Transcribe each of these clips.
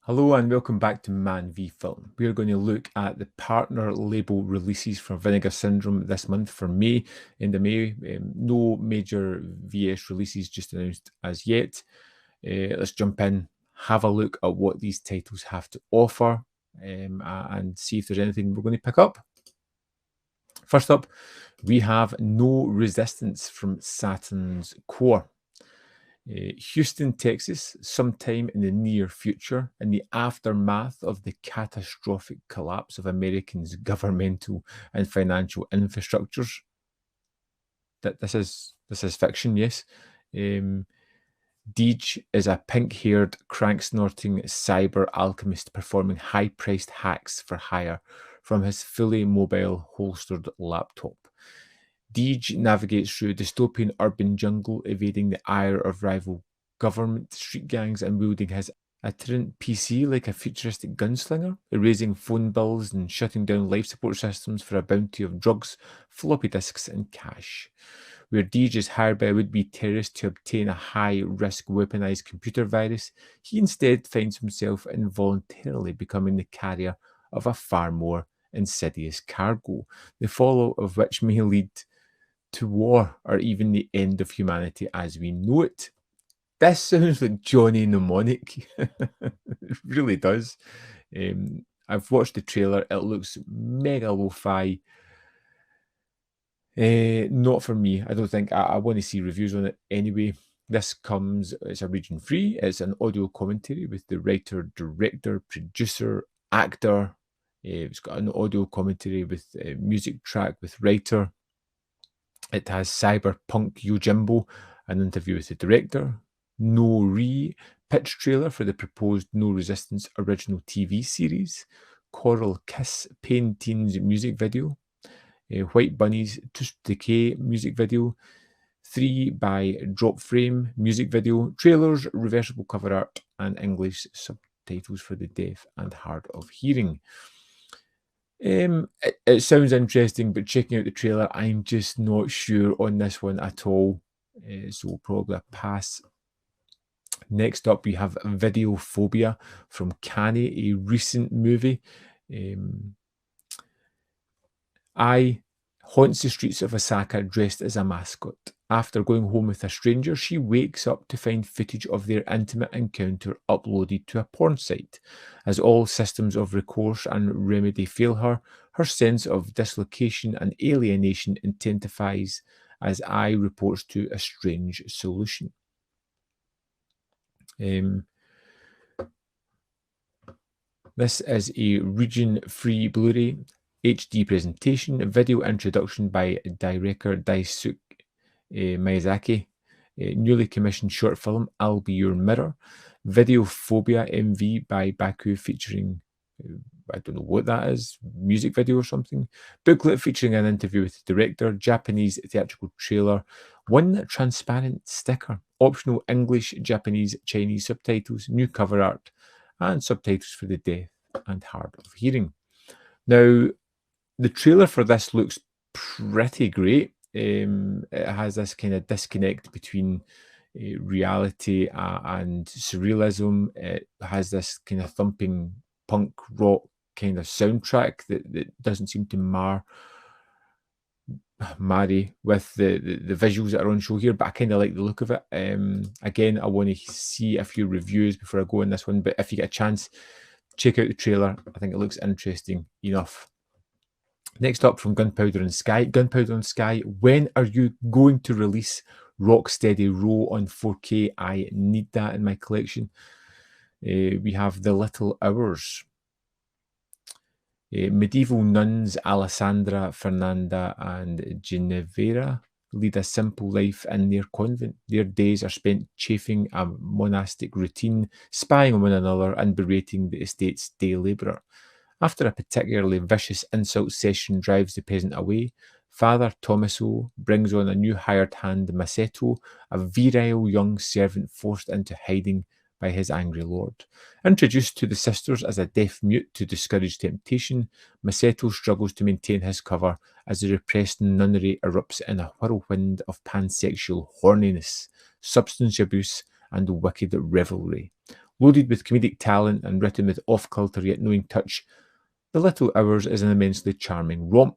Hello and welcome back to ManVFilm. We are going to look at the partner label releases for Vinegar Syndrome this month for May, end of May. No major VS releases just announced as yet. Let's jump in, have a look at what these titles have to offer, and see if there's anything we're going to pick up. First up, we have No Resistance from Saturn's Core. Houston, Texas, sometime in the near future, in the aftermath of the catastrophic collapse of Americans' governmental and financial infrastructures. This is fiction, yes. Deej is a pink-haired, crank-snorting cyber alchemist performing high-priced hacks for hire from his fully mobile, holstered laptop. Deej navigates through a dystopian urban jungle, evading the ire of rival government street gangs and wielding his itinerant PC like a futuristic gunslinger, erasing phone bills and shutting down life support systems for a bounty of drugs, floppy disks, and cash. Where Deej is hired by a would-be terrorist to obtain a high-risk weaponized computer virus, he instead finds himself involuntarily becoming the carrier of a far more insidious cargo, the fallout of which may lead to war or even the end of humanity as we know it. This sounds like Johnny Mnemonic. It really does. I've watched the trailer. It looks mega lo-fi. Not for me. I don't think I want to see reviews on it anyway. This comes, it's a region free. It's an audio commentary with the writer, director, producer, actor. It's got an audio commentary with a music track with writer. It has Cyberpunk Yojimbo, an interview with the director, No pitch trailer for the proposed No Resistance original TV series, Coral Kiss Pain Teens music video, White Bunnies Tooth Decay music video, 3 by Drop Frame music video, trailers, reversible cover art, and English subtitles for the deaf and hard of hearing. It sounds interesting, but checking out the trailer, I'm just not sure on this one at all. So probably a pass. Next up, we have Videophobia from Canny, a recent movie. I haunts the streets of Osaka dressed as a mascot. After going home with a stranger, she wakes up to find footage of their intimate encounter uploaded to a porn site. As all systems of recourse and remedy fail her, her sense of dislocation and alienation intensifies as I reports to a strange solution. This is a region-free Blu-ray HD presentation, video introduction by director Daisuke Miyazaki, newly commissioned short film I'll Be Your Mirror, Videophobia MV by Baku featuring, I don't know what that is, music video or something, booklet featuring an interview with the director, Japanese theatrical trailer, 1 transparent sticker, optional English, Japanese, Chinese subtitles, new cover art, and subtitles for the deaf and hard of hearing. Now, the trailer for this looks pretty great. It has this kind of disconnect between reality and surrealism. It has this kind of thumping punk rock kind of soundtrack that doesn't seem to marry with the visuals that are on show here, but I kind of like the look of it. Again, I want to see a few reviews before I go on this one, but if you get a chance, check out the trailer. I think it looks interesting enough. Next up from Gunpowder and Sky. Gunpowder and Sky, when are you going to release Rocksteady Row on 4K? I need that in my collection. We have The Little Hours. Medieval nuns Alessandra, Fernanda, and Ginevra lead a simple life in their convent. Their days are spent chafing a monastic routine, spying on one another, and berating the estate's day labourer. After a particularly vicious insult session drives the peasant away, Father Tommaso brings on a new hired hand, Masetto, a virile young servant forced into hiding by his angry lord. Introduced to the sisters as a deaf mute to discourage temptation, Masetto struggles to maintain his cover as the repressed nunnery erupts in a whirlwind of pansexual horniness, substance abuse, and wicked revelry. Loaded with comedic talent and written with off-kilter yet knowing touch, The Little Hours is an immensely charming romp.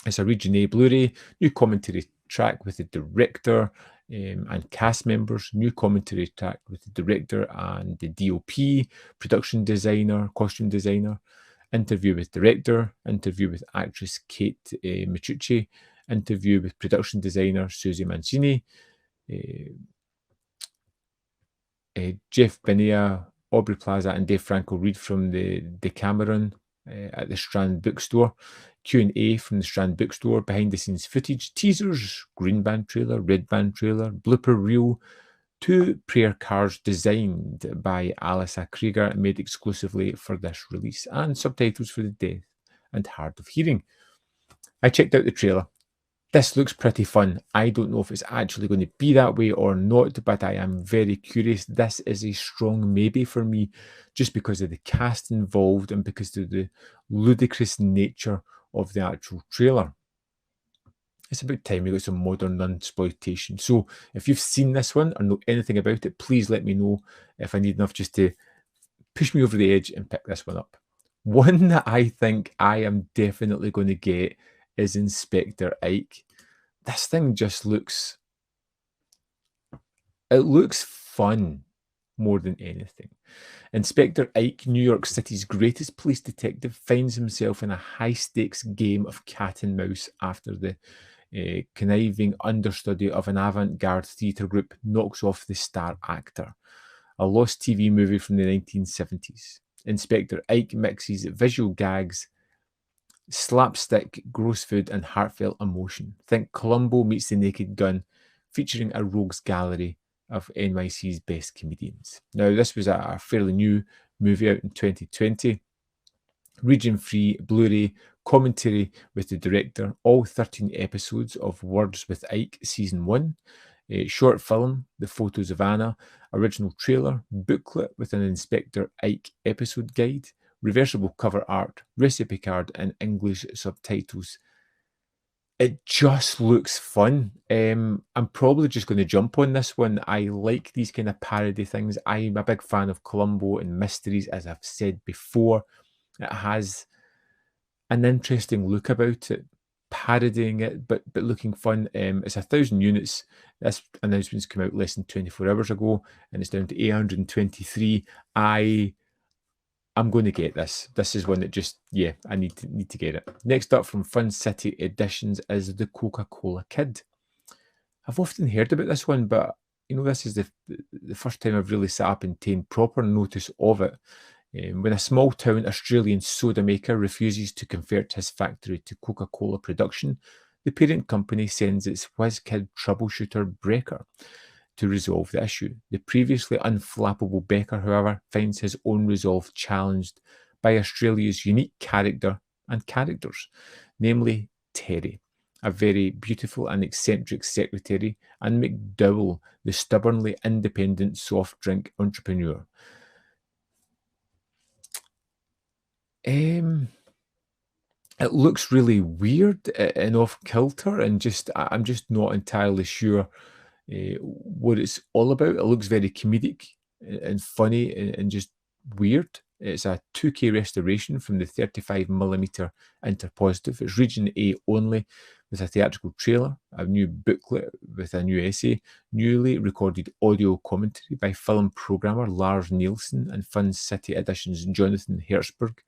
It's a Region A Blu-ray, new commentary track with the director and cast members, new commentary track with the director and the DOP, production designer, costume designer, interview with director, interview with actress Kate Michucci, interview with production designer Susie Mancini, Jeff Binia, Aubrey Plaza, and Dave Franco read from the Decameron at the Strand Bookstore. Q&A from the Strand Bookstore, behind-the-scenes footage, teasers, green band trailer, red band trailer, blooper reel, 2 prayer cards designed by Alyssa Krieger and made exclusively for this release, and subtitles for the deaf and hard of hearing. I checked out the trailer. This looks pretty fun. I don't know if it's actually going to be that way or not, but I am very curious. This is a strong maybe for me, just because of the cast involved and because of the ludicrous nature of the actual trailer. It's about time we got some modern exploitation. So if you've seen this one or know anything about it, please let me know if I need enough just to push me over the edge and pick this one up. One that I think I am definitely going to get is Inspector Ike. This thing just looks fun more than anything. Inspector Ike, New York City's greatest police detective, finds himself in a high-stakes game of cat and mouse after the conniving understudy of an avant-garde theatre group knocks off the star actor. A lost TV movie from the 1970s. Inspector Ike mixes visual gags, slapstick, gross food, and heartfelt emotion. Think Columbo meets The Naked Gun, featuring a rogues gallery of NYC's best comedians. Now, this was a fairly new movie out in 2020. Region-free Blu-ray commentary with the director, all 13 episodes of Words with Ike Season 1, a short film, The Photos of Anna, original trailer, booklet with an Inspector Ike episode guide, reversible cover art, recipe card, and English subtitles. It just looks fun. I'm probably just going to jump on this one. I like these kind of parody things. I'm a big fan of Columbo and mysteries, as I've said before. It has an interesting look about it, parodying it, but looking fun. It's 1,000 units. This announcement's come out less than 24 hours ago, and it's down to 823. I'm going to get this. This is one that just, yeah, I need to get it. Next up from Fun City Editions is The Coca-Cola Kid. I've often heard about this one, but you know, this is the first time I've really sat up and taken proper notice of it. When a small-town Australian soda maker refuses to convert his factory to Coca-Cola production, the parent company sends its whiz-kid troubleshooter Brecker to resolve the issue. The previously unflappable Becker, however, finds his own resolve challenged by Australia's unique character and characters, namely Terry, a very beautiful and eccentric secretary, and McDowell, the stubbornly independent soft drink entrepreneur. It looks really weird and off kilter, and I'm just not entirely sure what it's all about. It looks very comedic and funny and just weird. It's a 2K restoration from the 35mm interpositive. It's Region A only, with a theatrical trailer, a new booklet with a new essay, newly recorded audio commentary by film programmer Lars Nielsen and Fun City Editions Jonathan Hertzberg,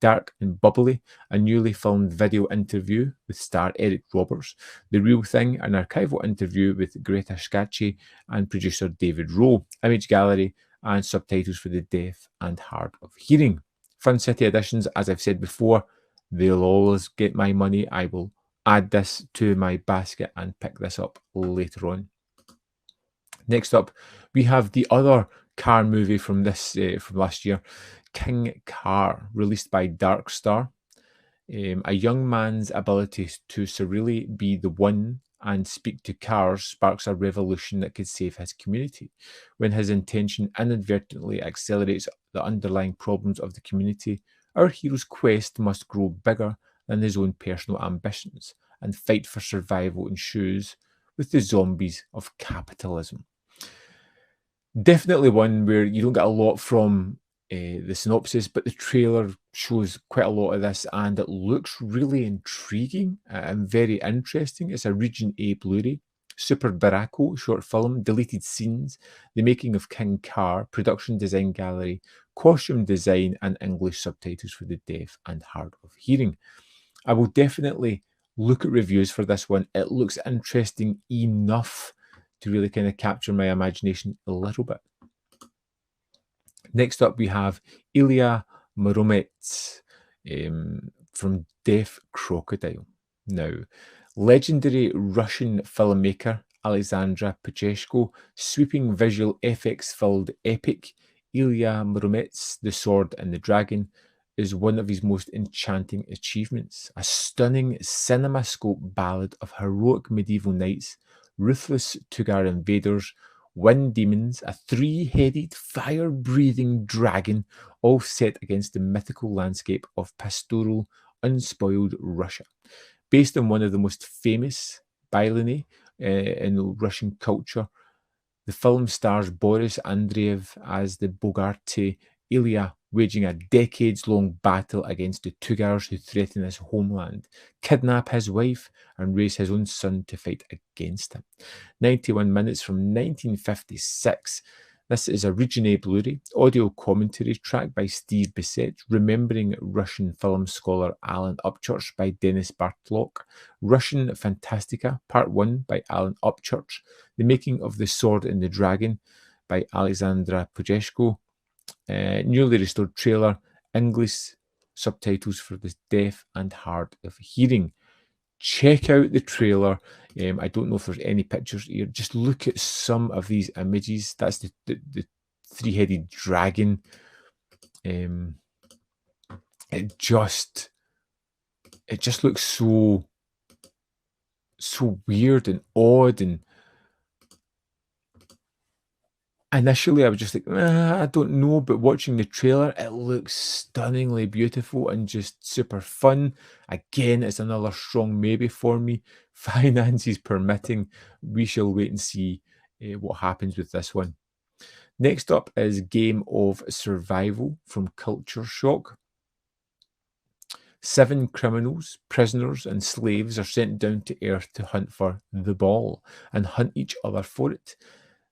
dark and bubbly, a newly filmed video interview with star Eric Roberts, The Real Thing, an archival interview with Greta Scacchi and producer David Rowe, image gallery, and subtitles for the deaf and hard of hearing. Fun City Editions, as I've said before, they'll always get my money. I will add this to my basket and pick this up later on. Next up, we have the other car movie from from last year, King Car, released by Dark Star. A young man's ability to surreally be the one and speak to cars sparks a revolution that could save his community. When his intention inadvertently accelerates the underlying problems of the community, our hero's quest must grow bigger than his own personal ambitions and fight for survival in shoes with the zombies of capitalism. Definitely one where you don't get a lot from the synopsis, but the trailer shows quite a lot of this, and it looks really intriguing and very interesting. It's a Region A Blu-ray, Super Baracco short film, deleted scenes, the making of King Car, production design gallery, costume design, and English subtitles for the deaf and hard of hearing. I will definitely look at reviews for this one. It looks interesting enough to really kind of capture my imagination a little bit. Next up, we have Ilya Muromets from Deaf Crocodile. Now, legendary Russian filmmaker Alexandra Pacheshko, sweeping visual effects-filled epic Ilya Muromets, The Sword and the Dragon, is one of his most enchanting achievements. A stunning cinemascope ballad of heroic medieval knights, ruthless Tugar invaders, wind demons, a three-headed, fire-breathing dragon, all set against the mythical landscape of pastoral, unspoiled Russia. Based on one of the most famous byliny in Russian culture, the film stars Boris Andreev as the Bogarty Ilya, waging a decades-long battle against the Tugars who threaten his homeland, kidnap his wife, and raise his own son to fight against him. 91 minutes from 1956. This is a Region A Blu-ray, audio commentary track by Steve Bissett, Remembering Russian Film Scholar Alan Upchurch by Denis Bartlok, Russian Fantastica Part 1 by Alan Upchurch, The Making of the Sword and the Dragon by Alexandra Pojeshko, newly restored trailer, English subtitles for the deaf and hard of hearing. Check out the trailer. I don't know if there's any pictures here. Just look at some of these images. That's the three-headed dragon. It just looks so weird and odd, and initially I was just like, I don't know, but watching the trailer, it looks stunningly beautiful and just super fun. Again, it's another strong maybe for me. Finances permitting, we shall wait and see what happens with this one. Next up is Game of Survival from Culture Shock. 7 criminals, prisoners, and slaves are sent down to Earth to hunt for the ball and hunt each other for it.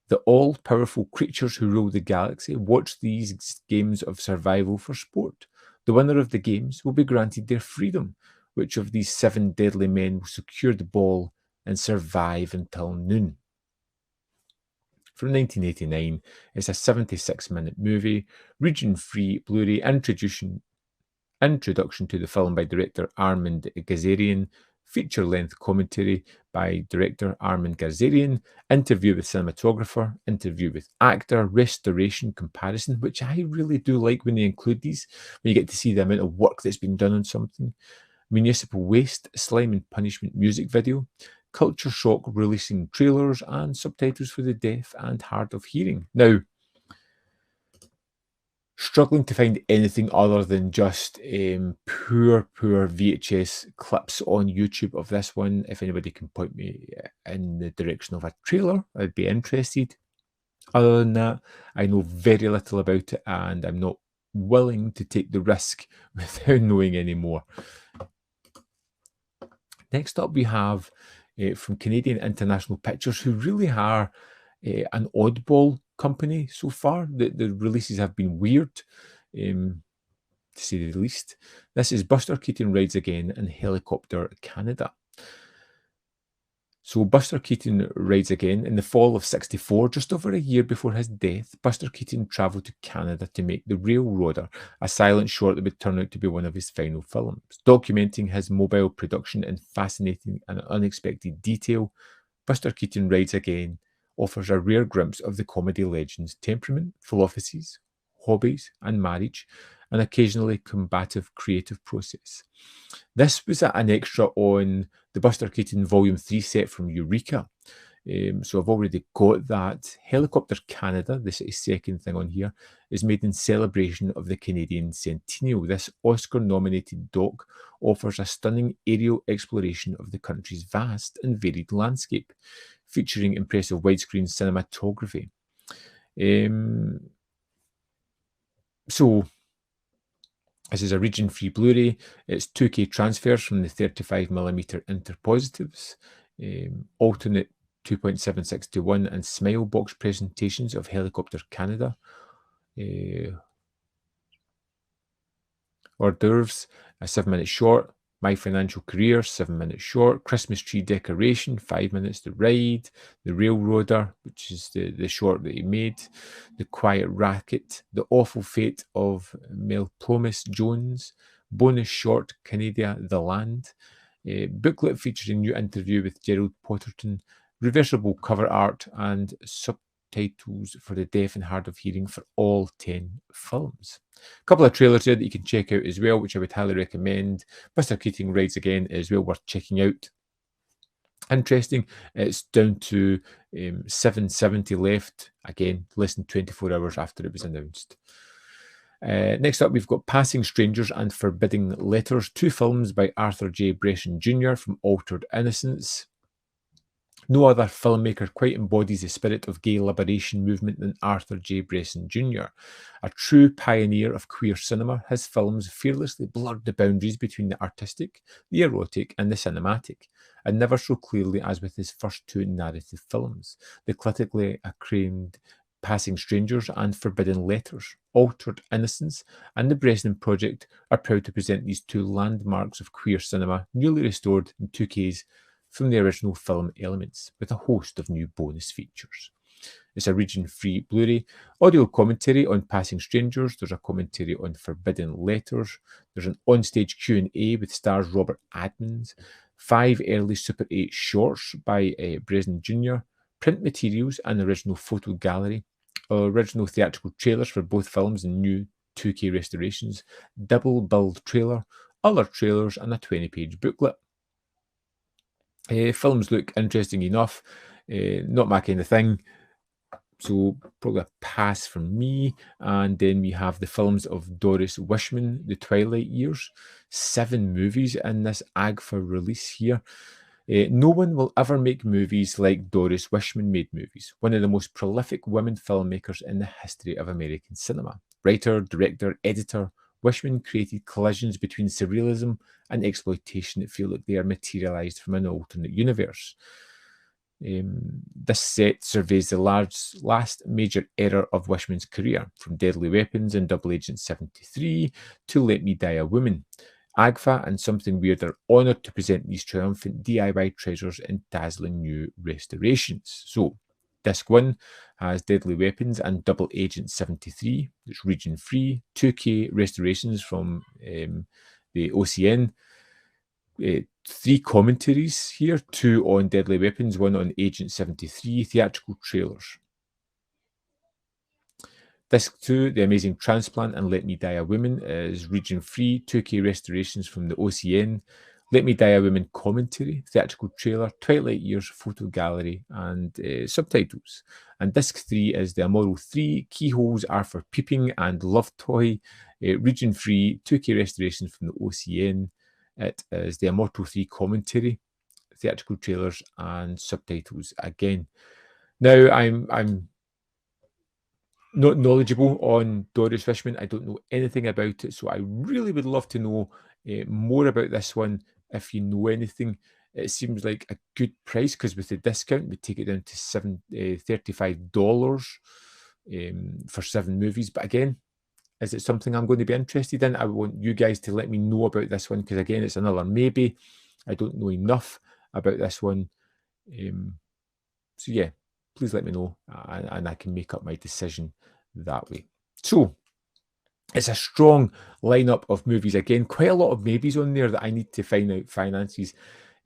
The all-powerful creatures who rule the galaxy watch these games of survival for sport. The winner of the games will be granted their freedom. Which of these 7 deadly men will secure the ball and survive until noon? From 1989, it's a 76-minute movie, region-free Blu-ray introduction to the film by director Armand Gazarian, feature-length commentary by director Armand Gazarian, interview with cinematographer, interview with actor, restoration comparison, which I really do like when they include these, when you get to see the amount of work that's been done on something. Municipal Waste, Slime and Punishment music video, Culture Shock releasing trailers and subtitles for the deaf and hard of hearing. Now, struggling to find anything other than just poor VHS clips on YouTube of this one. If anybody can point me in the direction of a trailer, I'd be interested. Other than that, I know very little about it, and I'm not willing to take the risk without knowing any more. Next up, we have from Canadian International Pictures, who really are an oddball company so far. The releases have been weird, to say the least. This is Buster Keaton Rides Again in Helicopter Canada. So Buster Keaton Rides Again. In the fall of '64, just over a year before his death, Buster Keaton travelled to Canada to make The Railroader, a silent short that would turn out to be one of his final films. Documenting his mobile production in fascinating and unexpected detail, Buster Keaton Rides Again offers a rare glimpse of the comedy legend's temperament, philosophies, hobbies, and marriage, an occasionally combative creative process. This was an extra on the Buster Keaton Volume 3 set from Eureka. So I've already got that. Helicopter Canada, this is second thing on here, is made in celebration of the Canadian Centennial. This Oscar-nominated doc offers a stunning aerial exploration of the country's vast and varied landscape, featuring impressive widescreen cinematography. So this is a region-free Blu-ray. It's 2K transfers from the 35mm interpositives, alternate 2.76 to 1 and smile box presentations of Helicopter Canada. Hors d'oeuvres, a 7-minute short. My Financial Career, 7-minute short. Christmas Tree Decoration, 5 minutes. The Ride, The Railroader, which is the short that he made. The Quiet Racket, The Awful Fate of Melpomis Jones. Bonus short, Canada, The Land. Booklet featuring new interview with Gerald Potterton. Reversible cover art and subtitles for the deaf and hard of hearing for all 10 films. A couple of trailers there that you can check out as well, which I would highly recommend. Mr. Keating Rides Again is well worth checking out. Interesting. It's down to 770 left. Again, less than 24 hours after it was announced. Next up, we've got Passing Strangers and Forbidding Letters, 2 films by Arthur J. Bresson Jr. from Altered Innocence. No other filmmaker quite embodies the spirit of gay liberation movement than Arthur J. Bresson Jr. A true pioneer of queer cinema, his films fearlessly blurred the boundaries between the artistic, the erotic, and the cinematic, and never so clearly as with his first 2 narrative films, the critically acclaimed Passing Strangers and Forbidden Letters. Altered Innocence and The Bresson Project are proud to present these 2 landmarks of queer cinema, newly restored in 2Ks from the original film elements, with a host of new bonus features. It's a region-free Blu-ray. Audio commentary on Passing Strangers. There's a commentary on Forbidden Letters. There's an onstage Q&A with stars Robert Admonds. 5 early Super 8 shorts by Bresson Jr. Print materials and original photo gallery. Original theatrical trailers for both films and new 2K restorations. Double-billed trailer. Other trailers and a 20-page booklet. Films look interesting enough, not my kind of thing, so probably a pass from me. And then we have the films of Doris Wishman, The Twilight Years. 7 movies in this AGFA release here. No one will ever make movies like Doris Wishman made movies, one of the most prolific women filmmakers in the history of American cinema. Writer, director, editor, Wishman created collisions between surrealism and exploitation that feel like they are materialized from an alternate universe. This set surveys the last major era of Wishman's career, from Deadly Weapons and Double Agent 73 to Let Me Die a Woman. AGFA and Something Weird are honoured to present these triumphant DIY treasures in dazzling new restorations. So, Disc 1 has Deadly Weapons and Double Agent 73. It's region-free, 2K restorations from the OCN. 3 commentaries here, 2 on Deadly Weapons, 1 on Agent 73, theatrical trailers. Disc 2, The Amazing Transplant and Let Me Die a Woman is region-free, 2K restorations from the OCN. Let Me Die a Woman commentary, theatrical trailer, Twilight Years photo gallery, and subtitles. And Disc 3 is The Immoral 3, Keyholes Are for Peeping and Love Toy, region-free, 2K restorations from the OCN. It is The Immortal 3 commentary, theatrical trailers, and subtitles again. Now, I'm not knowledgeable on Doris Wishman. I don't know anything about it, so I really would love to know more about this one. If you know anything, it seems like a good price, because with the discount, we take it down to $35 for 7 movies. But again, is it something I'm going to be interested in? I want you guys to let me know about this one, because again, it's another maybe. I don't know enough about this one. So yeah, please let me know, and I can make up my decision that way. So it's a strong lineup of movies. Again, quite a lot of maybes on there that I need to find out finances.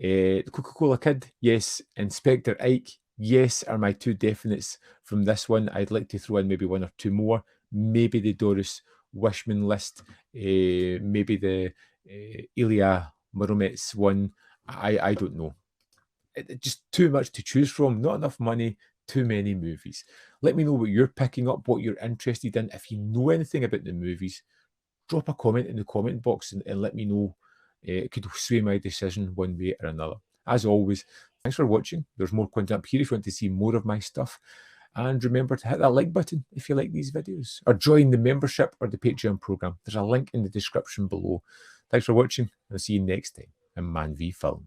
Coca-Cola Kid, yes. Inspector Ike, yes, are my 2 definites from this one. I'd like to throw in maybe 1 or 2 more. Maybe the Doris Wishman list, maybe the Ilya Muromets one. I don't know. Just too much to choose from. Not enough money. Too many movies. Let me know what you're picking up, what you're interested in. If you know anything about the movies, drop a comment in the comment box and let me know. It could sway my decision one way or another. As always, thanks for watching. There's more content up here if you want to see more of my stuff. And remember to hit that like button if you like these videos, or join the membership or the Patreon program. There's a link in the description below. Thanks for watching. I'll see you next time in ManVFilm.